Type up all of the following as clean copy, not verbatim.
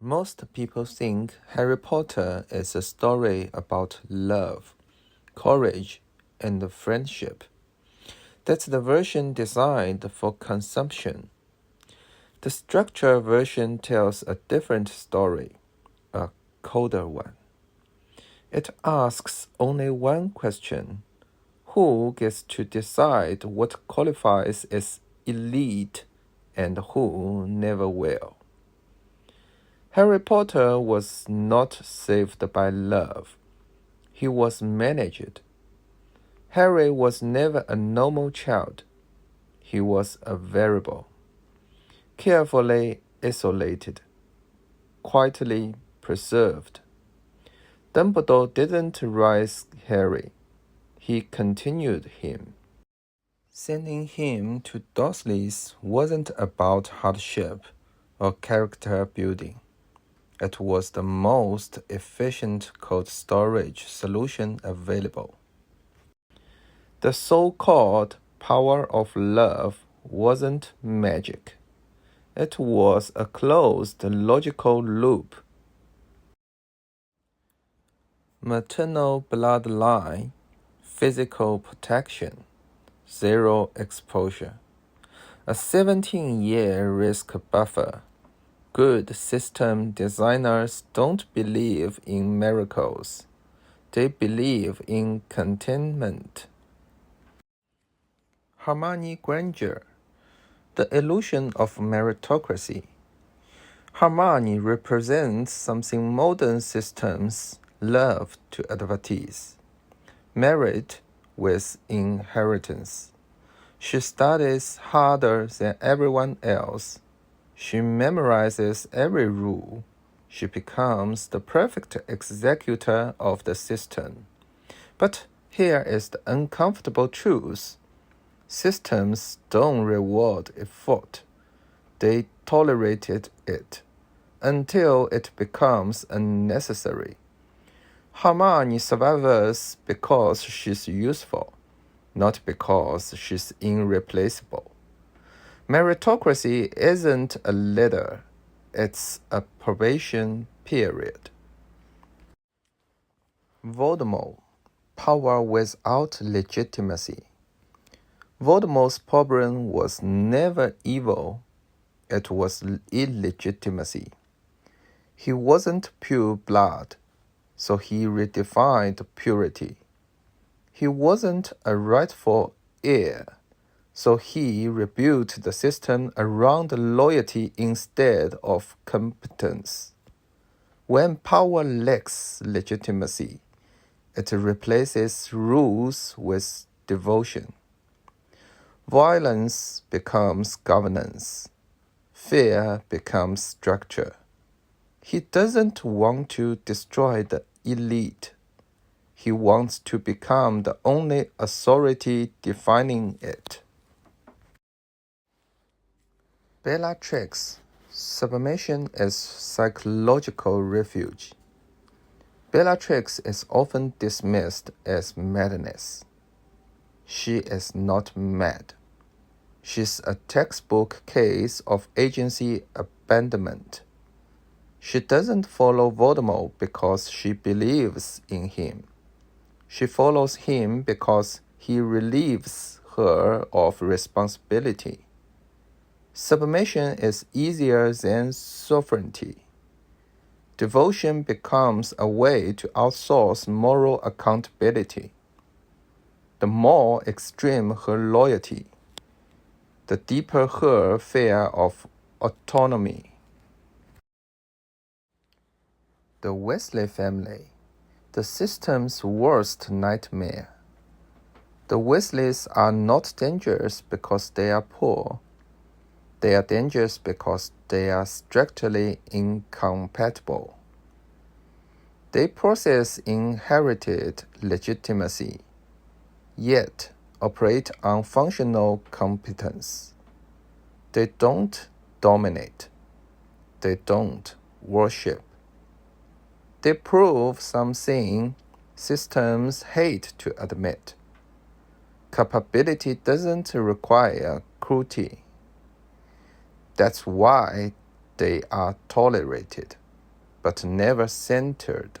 Most people think Harry Potter is a story about love, courage, and friendship. That's the version designed for consumption. The structured version tells a different story, a colder one. It asks only one question: who gets to decide what qualifies as elite and who never will? Harry Potter was not saved by love. He was managed. Harry was never a normal child. He was a variable, carefully isolated, quietly preserved. Dumbledore didn't raise Harry. He continued him. Sending him to Dursley's wasn't about hardship or character building. It was the most efficient cold storage solution available. The so-called power of love wasn't magic. It was a closed logical loop. Maternal bloodline, physical protection, zero exposure. A 17-year risk buffer. Good system designers don't believe in miracles. They believe in containment. Hermione Granger, the illusion of meritocracy. Hermione represents something modern systems love to advertise: merit with inheritance. She studies harder than everyone else. She memorizes every rule. She becomes the perfect executor of the system. But here is the uncomfortable truth. Systems don't reward effort. They tolerate it until it becomes unnecessary. Hermione survives because she's useful, not because she's irreplaceable. Meritocracy isn't a ladder, it's a probation period. Voldemort, power without legitimacy. Voldemort's problem was never evil, it was illegitimacy. He wasn't pure blood, so he redefined purity. He wasn't a rightful heir, so he rebuilt the system around loyalty instead of competence. When power lacks legitimacy, it replaces rules with devotion. Violence becomes governance. Fear becomes structure. He doesn't want to destroy the elite. He wants to become the only authority defining it. Bellatrix, submission as psychological refuge. Bellatrix is often dismissed as madness. She is not mad. She's a textbook case of agency abandonment. She doesn't follow Voldemort because she believes in him. She follows him because he relieves her of responsibility. Submission is easier than sovereignty. Devotion becomes a way to outsource moral accountability. The more extreme her loyalty, the deeper her fear of autonomy. The Weasley family, the system's worst nightmare. The Weasleys are not dangerous because they are poor. They are dangerous because they are strictly incompatible. They possess inherited legitimacy, yet operate on functional competence. They don't dominate. They don't worship. They prove something systems hate to admit. Capability doesn't require cruelty. That's why they are tolerated. but never centered.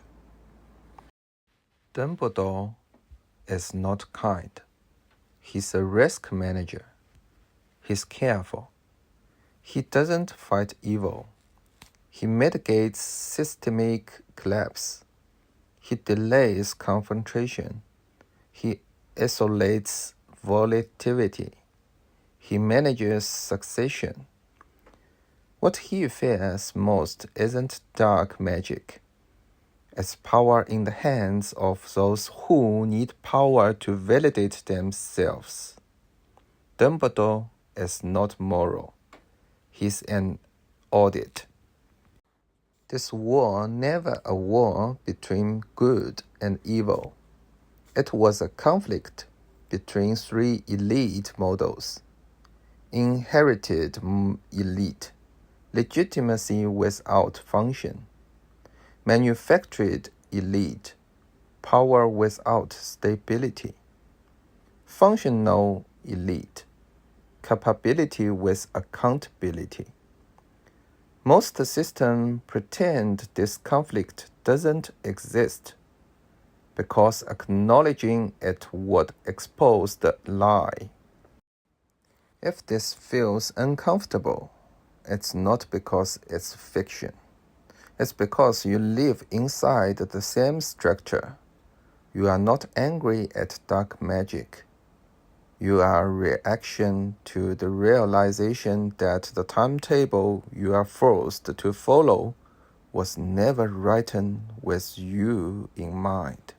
Dumbledore is not kind. He's a risk manager. He's careful. He doesn't fight evil. He mitigates systemic collapse. He delays confrontation. He isolates volatility. He manages succession. What he fears most isn't dark magic. It's power in the hands of those who need power to validate themselves. Dumbledore is not moral. He's an audit. This war never a war between good and evil. It was a conflict between three elite models. Inherited elite, legitimacy without function. Manufactured elite, power without stability. Functional elite, capability with accountability. Most systems pretend this conflict doesn't exist because acknowledging it would expose the lie. If this feels uncomfortable, it's not because it's fiction. It's because you live inside the same structure. You are not angry at dark magic. You are a reaction to the realization that the timetable you are forced to follow was never written with you in mind.